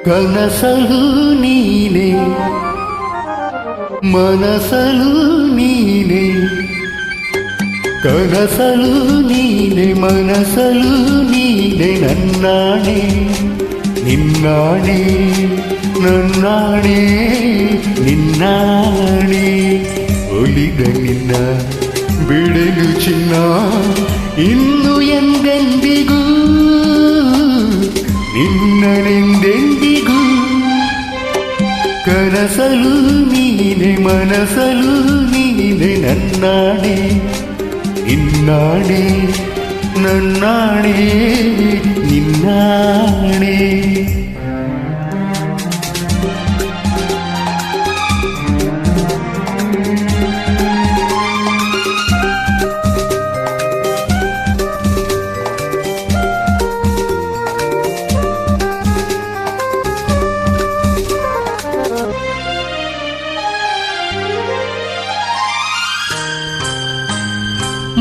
ಕನಸಲು ನೀನೆ ಮನಸಲು ನೀನೆ ಕನಸಲು ನೀನೆ ಮನಸಲು ನೀನೆ ನನ್ನಾಣೆ ನಿನ್ನಾಣೆ ನನ್ನಾಣೆ ನಿನ್ನಾಣೆ ಒಲಿದ ನಿನ್ನ ಬಿಡಲು ಚಿನ್ನ ಇನ್ನು ಎಂದೆಂದಿಗೂ ನಿನ್ನನೆಂದೆಂದಿಗೂ ಕನಸಲು ನೀನೆ ಮನಸಲು ನೀನೆ ನನ್ನಾಣೆ ನಿನ್ನಾಣೆ ನನ್ನಾಣೆ ನಿನ್ನಾಣೆ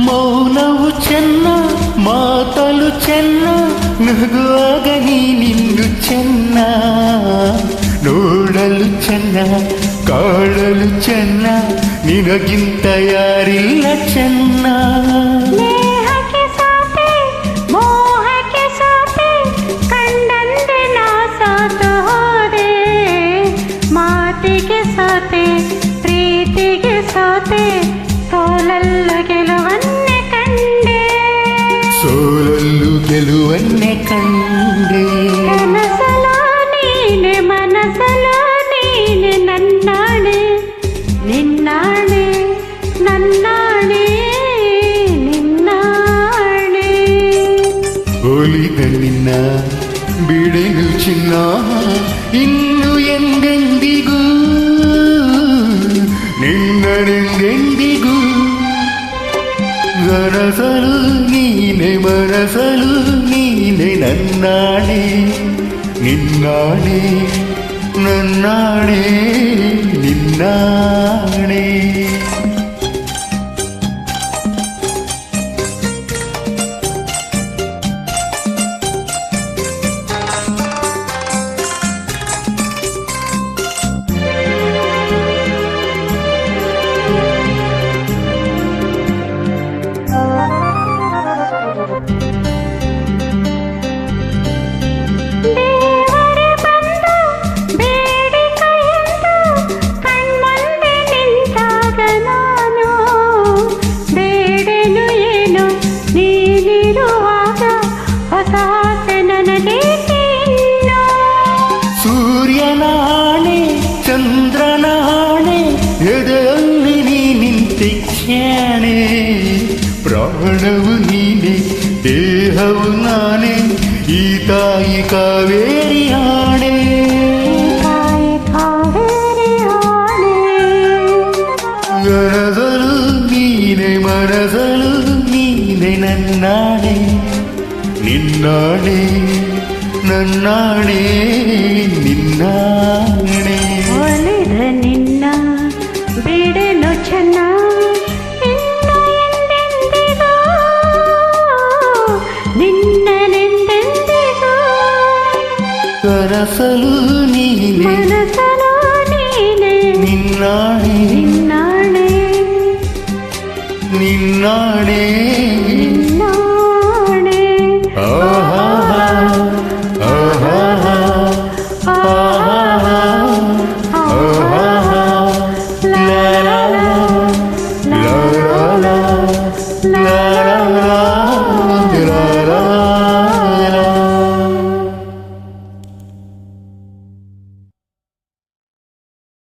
ಮೌನವು ಚೆನ್ನ ಮಾತಲು ಚೆನ್ನ ನಗುವಾಗ ನೀನಿಂದು ಚೆನ್ನ ನೋಡಲು ಚೆನ್ನ ಕಾಡಲು ಚೆನ್ನ ನಿನಗಿಂತ ಯಾರಿಲ್ಲ ಚೆನ್ನ ಪ್ರೀತಿಗೆ ಸೋತೆ ಸೋಲಲ್ಲ ಗೆಲುವನ್ನೇ ಕಂಡೆ ಸೋಲಲ್ಲು ಗೆಲುವನ್ನೇ ಕಂಡೆ ಕನಸಲು ನೀನೆ ಮನಸಲು ನೀನೆ ನನ್ನಾಣೆ ನಿನ್ನಾಣೆ ನನ್ನಾಣೆ ನಿನ್ನಾಣೆ ಒಲಿದ ನಿನ್ನ ಬಿಡಲು ಚಿನ್ನ ಇನ್ನು ಎಂದೆಂದಿಗೂ ನಿನ್ನನೆಂದೆಂದಿಗೂ ಕನಸಲು ನೀನೆ ಮನಸಲು ನೀನೆ ನನ್ನಾಣೆ ನಿನ್ನಾಣೆ ನನ್ನಾಣೆ ನಿನ್ನಾಣೆ ಸೂರ್ಯನಾಣೆ ಚಂದ್ರನಾಣೆ ಎದೆಯಲ್ಲಿ ನೀ ನಿಂತಿಕ್ಷಣೆ ಪ್ರಾಣವು ನೀನೆ ದೇಹವು ನಾನೇ ಈ ತಾಯಿ ಕಾವೇರಿ ಆಣೆ ಕನಸಲು ನೀನೆ ಮನಸಲು ನೀನೆ ನನ್ನಾಣೆ ನಿನ್ನಾಣೆ ನನ್ನಾಣೆ ನಿನ್ನಾಣೆ ಒಲಿದ ನಿನ್ನ ಬಿಡಲು ಚೆನ್ನ ಇನ್ನು ಎಂದೆಂದಿಗೂ ನಿನ್ನನೆಂದೆಂದಿಗೂ ಕನಸಲು ನೀನೆ ಮನಸಲು ನೀನೆ ನಿನ್ನಾಣೆ ನಿನ್ನಾಣೆ ನಿನ್ನಾಣೆ